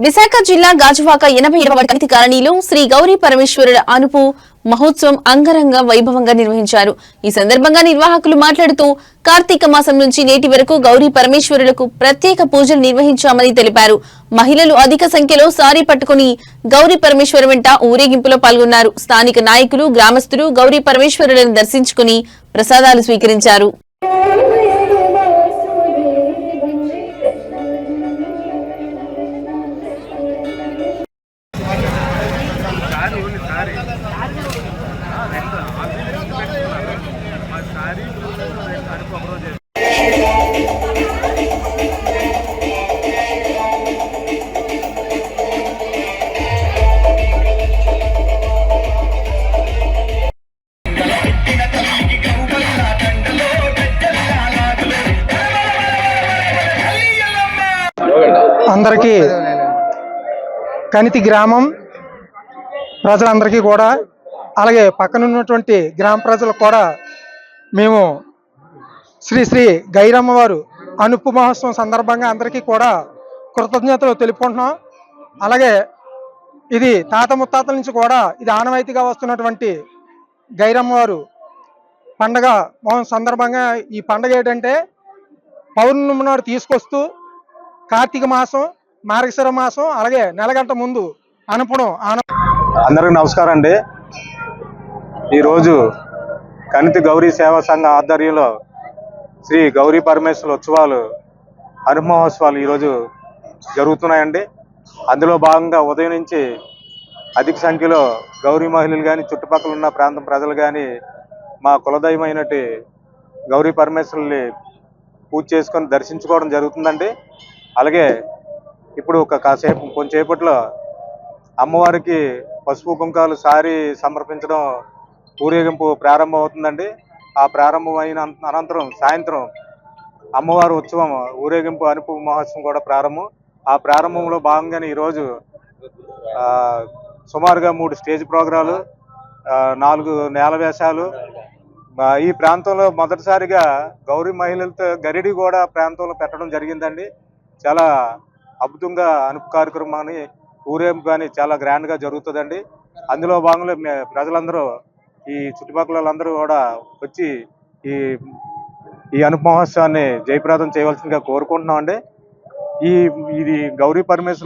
విశాఖ జిల్లా గాజువాక 87వ కమిటీ కాలనీలో శ్రీ గౌరీ పరమేశ్వరుల అనుపు మహోత్సవం అంగరంగ వైభవంగా నిర్వహించారు. ఈ సందర్భంగా నిర్వాహకులు మాట్లాడుతూ కార్తీక మాసం నుంచి నేటి వరకు గౌరీ పరమేశ్వరులకు ప్రత్యేక పూజలు నిర్వహించామని తెలిపారు. మహిళలు అధిక సంఖ్యలో సారీ పట్టుకుని గౌరీ పరమేశ్వరు వెంట ఊరేగింపులో పాల్గొన్నారు. స్థానిక నాయకులు, గ్రామస్తులు గౌరీ పరమేశ్వరులను దర్శించుకుని ప్రసాదాలు స్వీకరించారు. అందరికీ కనితి గ్రామం ప్రజలందరికీ కూడా అలాగే పక్కనున్నటువంటి గ్రామ ప్రజలకు కూడా మేము శ్రీ శ్రీ గైరమ్మవారు అనుపు మహోత్సవం సందర్భంగా అందరికీ కూడా కృతజ్ఞతలు తెలుపుకుంటున్నాం. అలాగే ఇది తాత ముత్తాతల నుంచి కూడా ఇది ఆనవాయితీగా వస్తున్నటువంటి గైరమ్మవారు పండగ సందర్భంగా ఈ పండగ ఏంటంటే పౌర్ణమి నాడు తీసుకొస్తూ కార్తీక మాసం, మార్గశిర మాసం అలాగే నెలగంట ముందు అనుపడం. అందరికీ నమస్కారం అండి. ఈరోజు కనితి గౌరీ సేవా సంఘ ఆధ్వర్యంలో శ్రీ గౌరీ పరమేశ్వర ఉత్సవాలు అనుపు మహోత్సవాలు ఈరోజు జరుగుతున్నాయండి. అందులో భాగంగా ఉదయం నుంచి అధిక సంఖ్యలో గౌరీ మహిళలు కానీ చుట్టుపక్కల ఉన్న ప్రాంతం ప్రజలు కానీ మా కులదైవమైనటి గౌరీ పరమేశ్వరుల్ని పూజ చేసుకొని దర్శించుకోవడం జరుగుతుందండి. అలాగే ఇప్పుడు కొంచెంసేపట్లో అమ్మవారికి పసుపు కుంకాలు సారి సమర్పించడం ఊరేగింపు ప్రారంభం అవుతుందండి. ఆ ప్రారంభమైన అనంతరం సాయంత్రం అమ్మవారి ఉత్సవం ఊరేగింపు అనుపు మహోత్సవం కూడా ప్రారంభం. ఆ ప్రారంభంలో భాగంగానే ఈరోజు సుమారుగా 3 స్టేజ్ ప్రోగ్రాలు, 4 నేల వేషాలు. ఈ ప్రాంతంలో మొదటిసారిగా గౌరీ మహిళలతో గరిడి కూడా ప్రాంతంలో పెట్టడం జరిగిందండి. చాలా అద్భుతంగా అనుపు కార్యక్రమాన్ని ఊరేగింపు కానీ చాలా గ్రాండ్గా జరుగుతుందండి. అందులో భాగంలో ప్రజలందరూ ఈ చుట్టుపక్కల వాళ్ళందరూ కూడా వచ్చి ఈ అనుపు మహోత్సవాన్ని జయప్రదం చేయవలసిందిగా కోరుకుంటున్నాం అండి. ఇది గౌరీ పరమేశ్వర